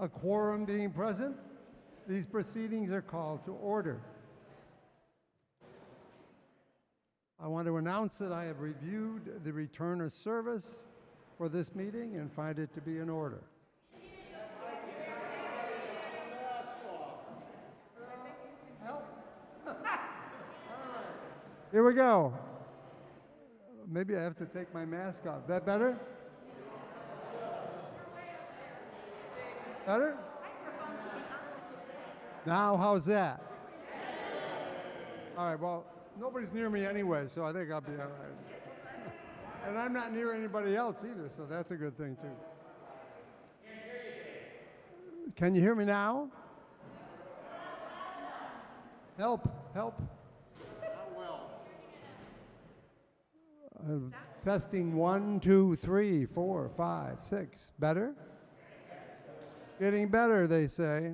A quorum being present, these proceedings are called to order. I want to announce that I have reviewed the return of service for this meeting and find it to be in order. Help. All right. Here we go. Maybe I have to take my mask off. Is that better? Better? Now, how's that? All right, well, nobody's near me anyway, so I think I'll be all right. And I'm not near anybody else either, so that's a good thing, too. Can you hear me now? Help, help. Testing 1, 2, 3, 4, 5, 6. Better? Getting better, they say.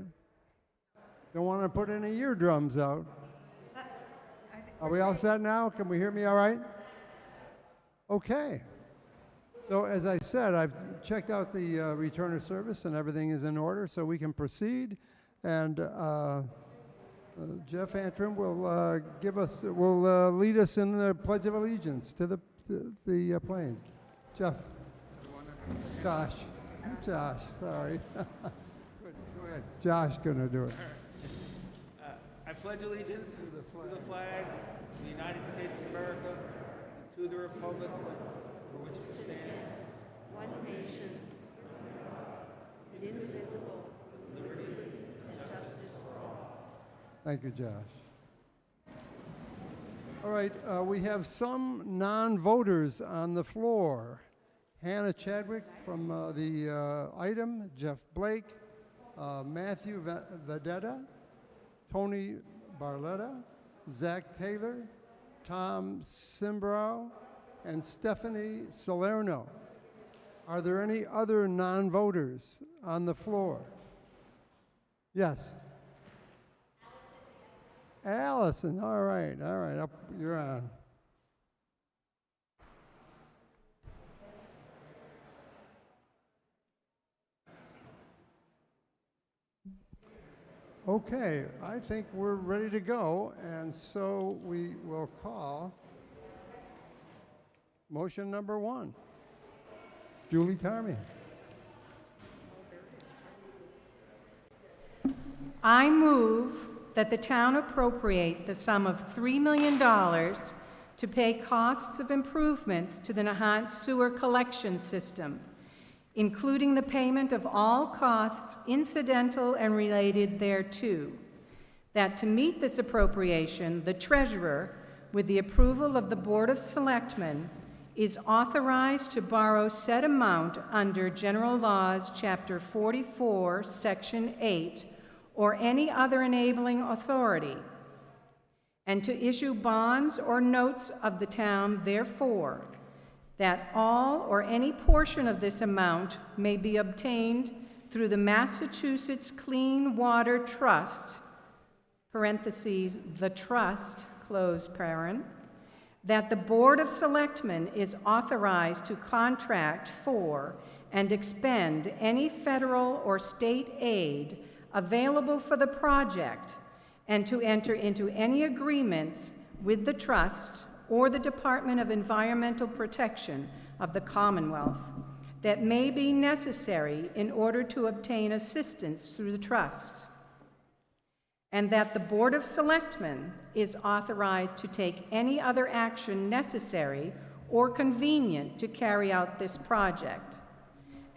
Don't want to put any eardrums out. Are we all set now? Can we hear me all right? Okay. So as I said, I've checked out the return of service and everything is in order, so we can proceed. And Jeff Antrim will lead us in the Pledge of Allegiance to the plains. Jeff. Josh, sorry. Good, go ahead. Josh gonna do it. I pledge allegiance to the flag of the United States of America and to the republic for which it stands, one nation, indivisible, with liberty and justice for all. Thank you, Josh. All right, we have some non-voters on the floor. Hannah Chadwick from the item, Jeff Blake, Matthew Vedetta, Tony Barletta, Zach Taylor, Tom Simbrow, and Stephanie Salerno. Are there any other non-voters on the floor? Yes. Allison, all right, up, you're on. Okay, I think we're ready to go, and so we will call motion number 1. Julie Tarmy. I move that the town appropriate the sum of $3 million to pay costs of improvements to the Nahant sewer collection system, including the payment of all costs incidental and related thereto. That to meet this appropriation, the treasurer, with the approval of the Board of Selectmen, is authorized to borrow said amount under General Laws, Chapter 44, Section 8, or any other enabling authority, and to issue bonds or notes of the town therefore, that all or any portion of this amount may be obtained through the Massachusetts Clean Water Trust, parentheses, the trust, close paren, that the Board of Selectmen is authorized to contract for and expend any federal or state aid available for the project, and to enter into any agreements with the trust or the Department of Environmental Protection of the Commonwealth that may be necessary in order to obtain assistance through the trust, and that the Board of Selectmen is authorized to take any other action necessary or convenient to carry out this project,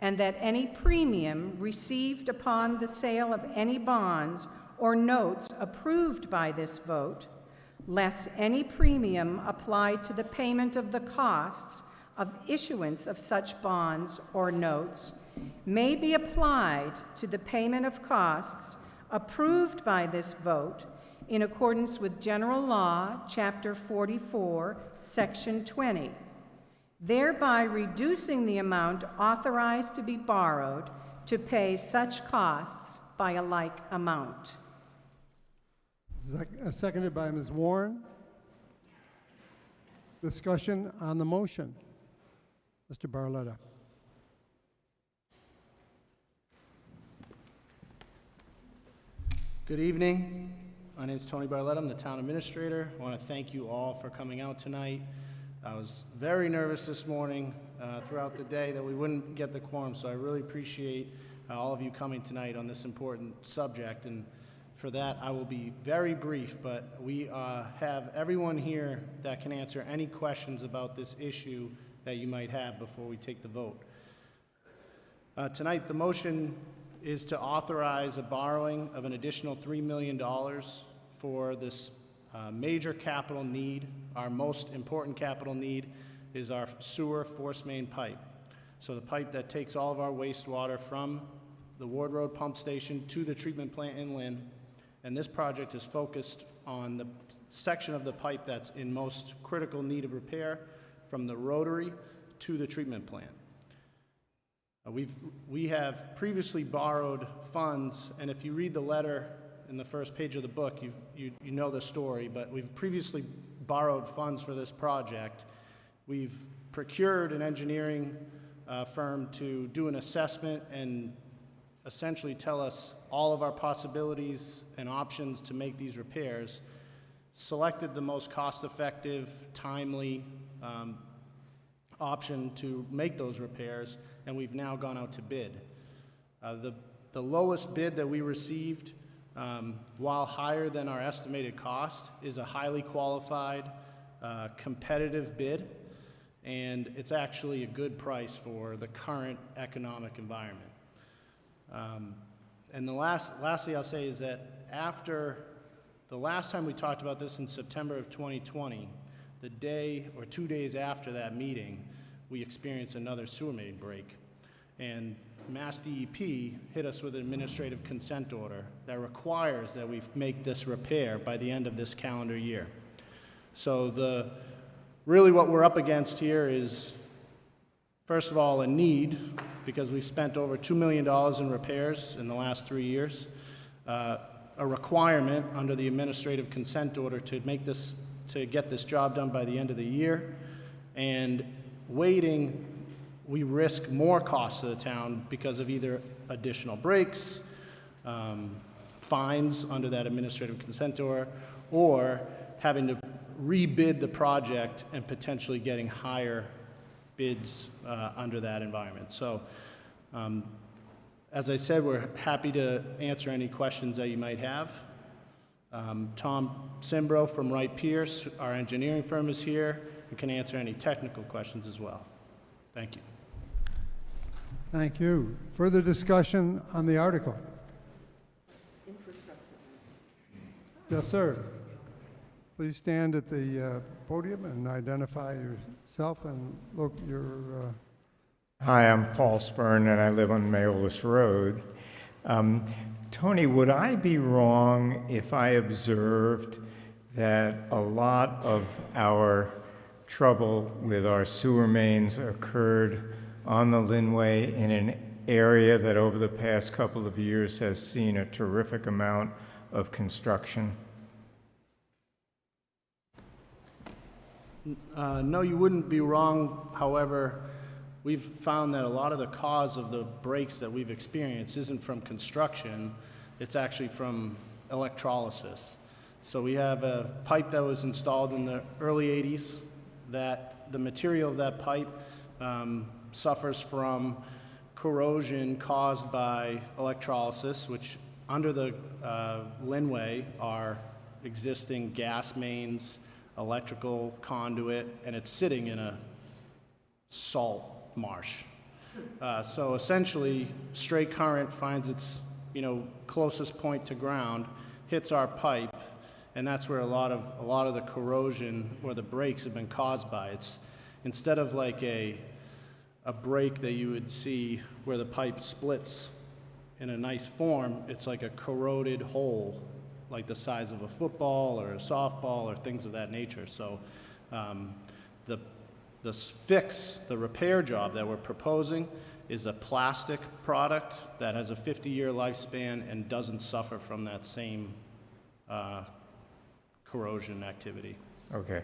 and that any premium received upon the sale of any bonds or notes approved by this vote, less any premium applied to the payment of the costs of issuance of such bonds or notes, may be applied to the payment of costs approved by this vote in accordance with General Law, Chapter 44, Section 20, thereby reducing the amount authorized to be borrowed to pay such costs by a like amount. Seconded by Ms. Warren. Discussion on the motion. Mr. Barletta. Good evening. My name is Tony Barletta. I'm the town administrator. I want to thank you all for coming out tonight. I was very nervous this morning throughout the day that we wouldn't get the quorum, so I really appreciate all of you coming tonight on this important subject. And for that, I will be very brief, but we have everyone here that can answer any questions about this issue that you might have before we take the vote. Tonight, the motion is to authorize a borrowing of an additional $3 million for this major capital need. Our most important capital need is our sewer force main pipe. So the pipe that takes all of our wastewater from the Ward Road pump station to the treatment plant in Lynn. And this project is focused on the section of the pipe that's in most critical need of repair from the rotary to the treatment plant. We have previously borrowed funds, and if you read the letter in the first page of the book, you know the story, but we've previously borrowed funds for this project. We've procured an engineering firm to do an assessment and essentially tell us all of our possibilities and options to make these repairs, selected the most cost-effective, timely option to make those repairs, and we've now gone out to bid. The lowest bid that we received, while higher than our estimated cost, is a highly qualified, competitive bid, and it's actually a good price for the current economic environment. And lastly I'll say is that after the last time we talked about this in September of 2020, the day or 2 days after that meeting, we experienced another sewer main break. And Mass DEP hit us with an administrative consent order that requires that we make this repair by the end of this calendar year. So really what we're up against here is, first of all, a need, because we've spent over $2 million in repairs in the last 3 years, a requirement under the administrative consent order to get this job done by the end of the year, and waiting, we risk more costs to the town because of either additional breaks, fines under that administrative consent order, or having to rebid the project and potentially getting higher bids under that environment. So, as I said, we're happy to answer any questions that you might have. Tom Simbro from Wright Pierce, our engineering firm, is here and can answer any technical questions as well. Thank you. Thank you. Further discussion on the article? Yes, sir. Please stand at the podium and identify yourself and your... Hi, I'm Paul Spurn, and I live on Mayolas Road. Tony, would I be wrong if I observed that a lot of our trouble with our sewer mains occurred on the Linway in an area that over the past couple of years has seen a terrific amount of construction? No, you wouldn't be wrong. However, we've found that a lot of the cause of the breaks that we've experienced isn't from construction, it's actually from electrolysis. So we have a pipe that was installed in the early 80s that the material of that pipe suffers from corrosion caused by electrolysis, which under the Linway are existing gas mains, electrical conduit, and it's sitting in a salt marsh. So essentially, straight current finds its closest point to ground, hits our pipe, and that's where a lot of the corrosion or the breaks have been caused by. It's instead of like a break that you would see where the pipe splits in a nice form, it's like a corroded hole, like the size of a football or a softball or things of that nature. So the fix, the repair job that we're proposing is a plastic product that has a 50-year lifespan and doesn't suffer from that same corrosion activity. Okay.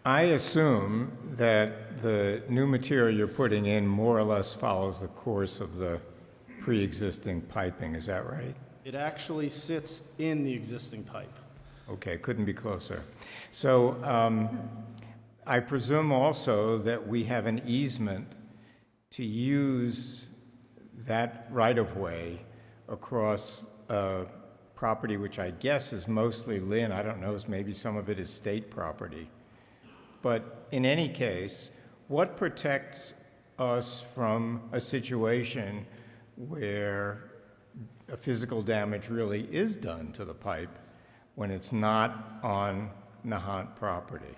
I assume that the new material you're putting in more or less follows the course of the pre-existing piping. Is that right? It actually sits in the existing pipe. Okay, couldn't be closer. So I presume also that we have an easement to use that right-of-way across property which I guess is mostly Lynn. I don't know, maybe some of it is state property. But in any case, what protects us from a situation where a physical damage really is done to the pipe when it's not on Nahant property?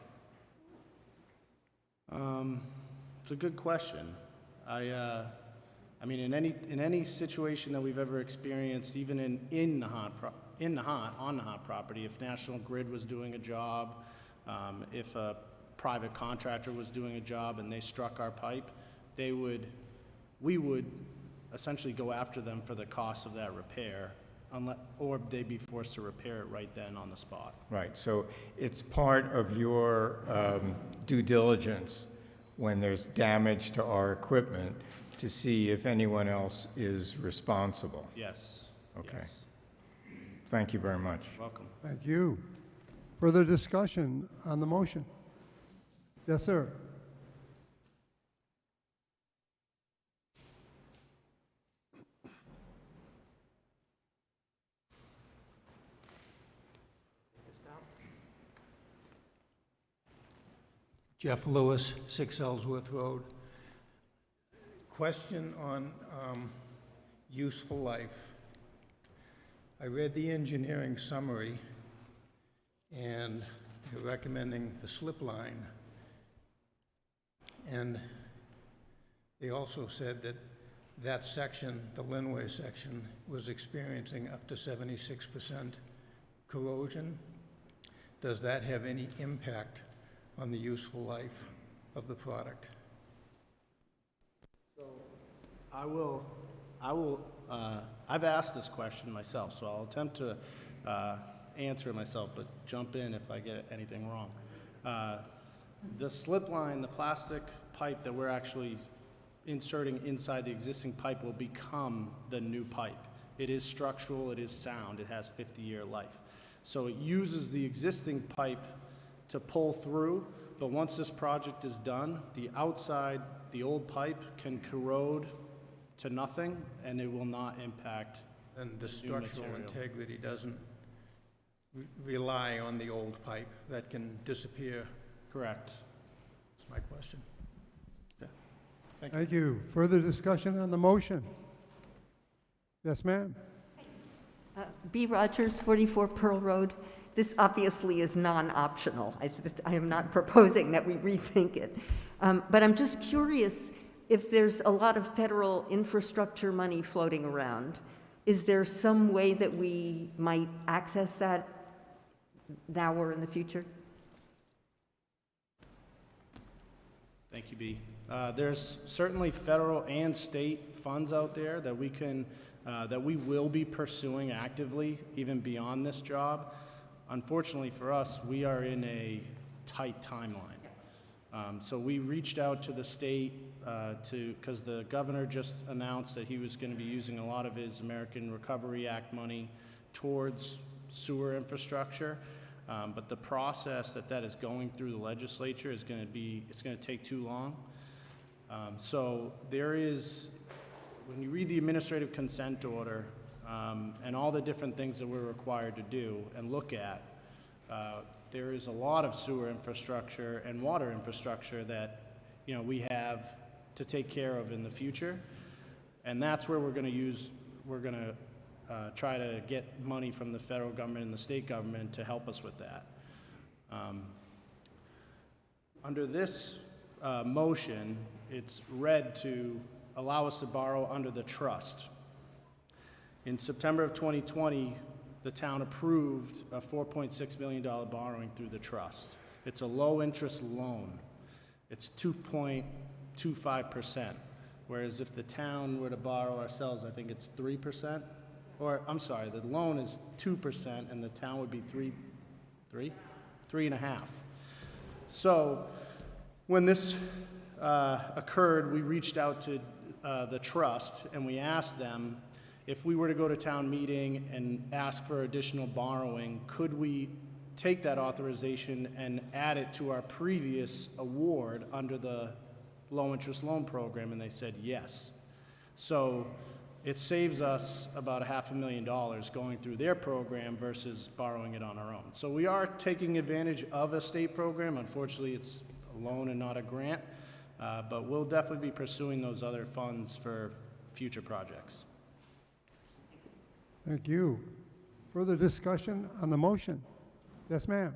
It's a good question. I mean, in any situation that we've ever experienced, even on Nahant property, if National Grid was doing a job, if a private contractor was doing a job and they struck our pipe, we would essentially go after them for the cost of that repair, or they'd be forced to repair it right then on the spot. Right, so it's part of your due diligence when there's damage to our equipment to see if anyone else is responsible. Yes. Okay. Yes. Thank you very much. Welcome. Thank you. Further discussion on the motion? Yes, sir. Jeff Lewis, 6 Ellsworth Road. Question on useful life. I read the engineering summary, and they're recommending the slip line. And they also said that that section, the Linway section, was experiencing up to 76% corrosion. Does that have any impact on the useful life of the product? I've asked this question myself, so I'll attempt to answer it myself, but jump in if I get anything wrong. The slip line, the plastic pipe that we're actually inserting inside the existing pipe will become the new pipe. It is structural, it is sound, it has 50-year life. So it uses the existing pipe to pull through, but once this project is done, the outside, the old pipe can corrode to nothing, and it will not impact And the new structural material. integrity doesn't rely on the old pipe. That can disappear. Correct. That's my question. Thank you. Further discussion on the motion? Yes, ma'am. B. Rogers, 44 Pearl Road. This obviously is non-optional. I am not proposing that we rethink it. But I'm just curious, if there's a lot of federal infrastructure money floating around, is there some way that we might access that now or in the future? Thank you, B. There's certainly federal and state funds out there that we will be pursuing actively, even beyond this job. Unfortunately for us, we are in a tight timeline. So we reached out to the state because the governor just announced that he was going to be using a lot of his American Recovery Act money towards sewer infrastructure. But the process that is going through the legislature is going to take too long. So there is, when you read the administrative consent order and all the different things that we're required to do and look at, there is a lot of sewer infrastructure and water infrastructure that we have to take care of in the future, and that's where we're going to try to get money from the federal government and the state government to help us with that. Under this motion, it's read to allow us to borrow under the trust. In September of 2020, the town approved a $4.6 million borrowing through the trust. It's a low-interest loan. It's 2.25%, whereas if the town were to borrow ourselves, I think it's 3%. Or, I'm sorry, the loan is 2%, and the town would be 3.5%. So when this occurred, we reached out to the trust, and we asked them if we were to go to town meeting and ask for additional borrowing, could we take that authorization and add it to our previous award under the low-interest loan program? And they said yes. So it saves us about $500,000 going through their program versus borrowing it on our own. So we are taking advantage of a state program. Unfortunately, it's a loan and not a grant, but we'll definitely be pursuing those other funds for future projects. Thank you. Further discussion on the motion? Yes, ma'am.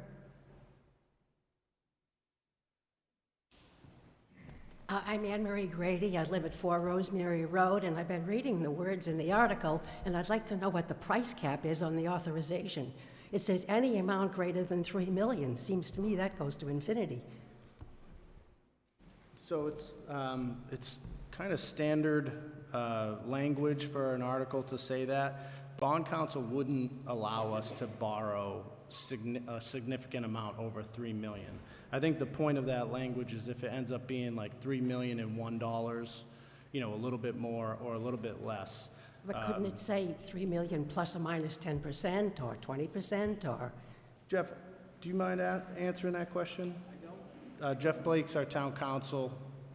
I'm Anne Marie Grady. I live at 4 Rosemary Road, and I've been reading the words in the article, and I'd like to know what the price cap is on the authorization. It says any amount greater than $3 million. Seems to me that goes to infinity. So it's kind of standard language for an article to say that. Bond counsel wouldn't allow us to borrow a significant amount over $3 million. I think the point of that language is if it ends up being like $3,001,001, you know, a little bit more or a little bit less. But couldn't it say 3 million plus or minus 10% or 20% or? Jeff, do you mind answering that question? I don't. Jeff Blake's our town counsel.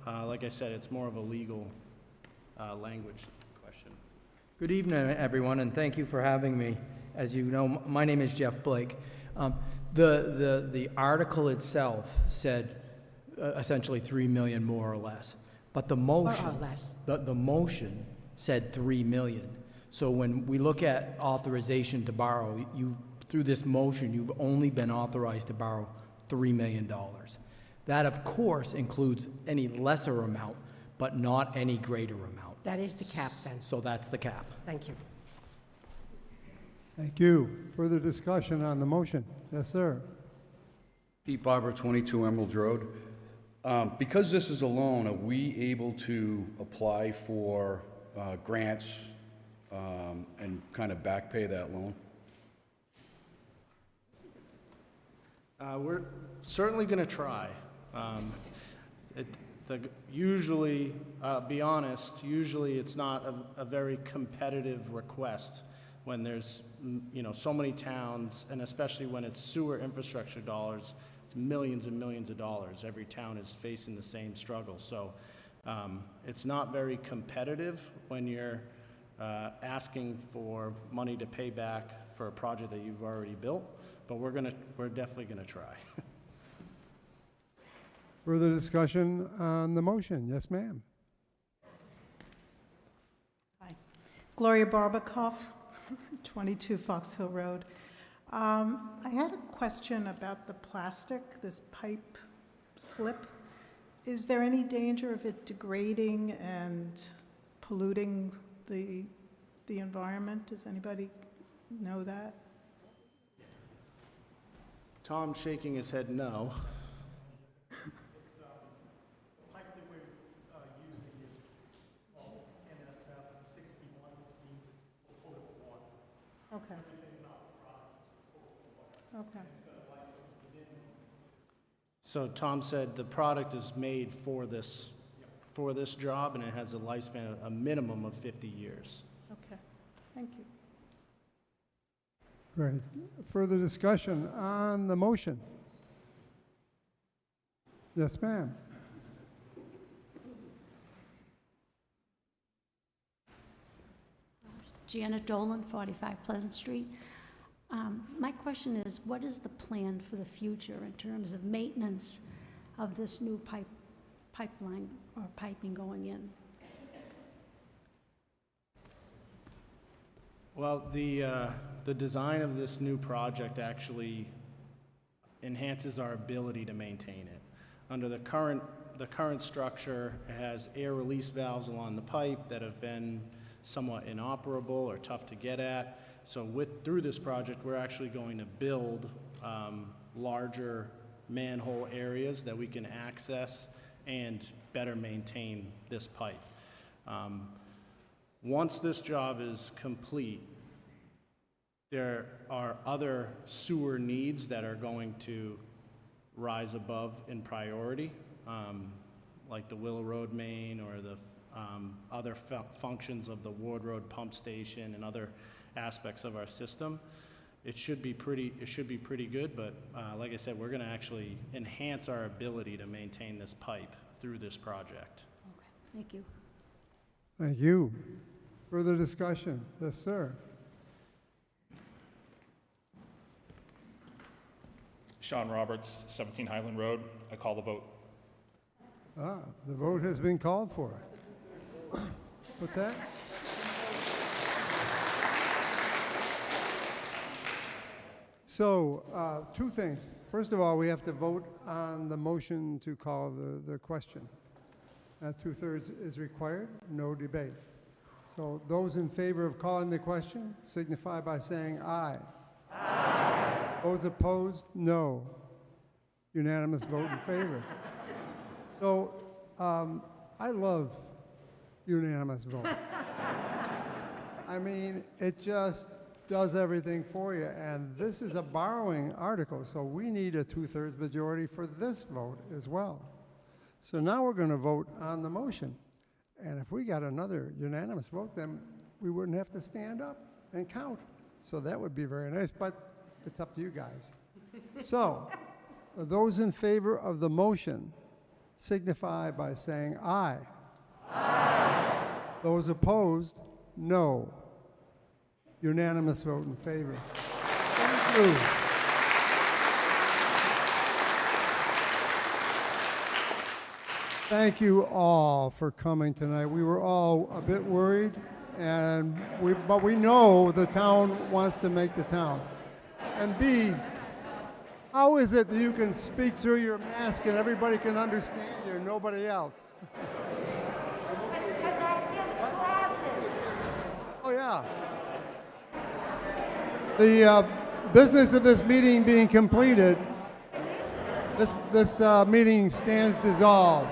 Like I said, it's more of a legal language question. Good evening, everyone, and thank you for having me. As you know, my name is Jeff Blake. The article itself said essentially 3 million more or less, but the motion, More or less. the motion said 3 million. So when we look at authorization to borrow, through this motion, you've only been authorized to borrow $3 million. That, of course, includes any lesser amount, but not any greater amount. That is the cap then. So that's the cap. Thank you. Thank you. Further discussion on the motion? Yes, sir. Pete Barber, 22 Emerald Road. Because this is a loan, are we able to apply for grants and kind of back pay that loan? We're certainly going to try. Usually, be honest, usually it's not a very competitive request when there's, you know, so many towns, and especially when it's sewer infrastructure dollars, it's millions and millions of dollars. Every town is facing the same struggle. So it's not very competitive when you're asking for money to pay back for a project that you've already built, but we're definitely gonna try. Further discussion on the motion? Yes, ma'am. Hi. Gloria Barbakoff, 22 Fox Hill Road. I had a question about the plastic, this pipe slip. Is there any danger of it degrading and polluting the environment? Does anybody know that? Tom's shaking his head no. Okay. Okay. So Tom said the product is made for this job, and it has a lifespan, a minimum of 50 years. Okay. Thank you. Great. Further discussion on the motion? Yes, ma'am. Janet Dolan, 45 Pleasant Street. My question is, what is the plan for the future in terms of maintenance of this new pipeline or piping going in? Well, the design of this new project actually enhances our ability to maintain it. Under the current structure, it has air release valves along the pipe that have been somewhat inoperable or tough to get at. So through this project, we're actually going to build larger manhole areas that we can access and better maintain this pipe. Once this job is complete, there are other sewer needs that are going to rise above in priority. like the Willow Road main or the other functions of the Ward Road pump station and other aspects of our system, it should be pretty good, but like I said, we're gonna actually enhance our ability to maintain this pipe through this project. Okay, thank you. Thank you. Further discussion? Yes, sir. Sean Roberts, 17 Highland Road. I call the vote. The vote has been called for. What's that? So, two things. First of all, we have to vote on the motion to call the question. 2/3 is required, no debate. So those in favor of calling the question signify by saying aye. Aye. Those opposed, no. Unanimous vote in favor. So I love unanimous votes. I mean, it just does everything for you. And this is a borrowing article, so we need a 2/3 majority for this vote as well. So now we're going to vote on the motion. And if we got another unanimous vote, then we wouldn't have to stand up and count. So that would be very nice, but it's up to you guys. So those in favor of the motion signify by saying aye. Aye. Those opposed, no. Unanimous vote in favor. Thank you. Thank you all for coming tonight. We were all a bit worried, but we know the town wants to make the town. And B, how is it that you can speak through your mask and everybody can understand you and nobody else? Because I give classes. Oh, yeah. The business of this meeting being completed, this meeting stands dissolved.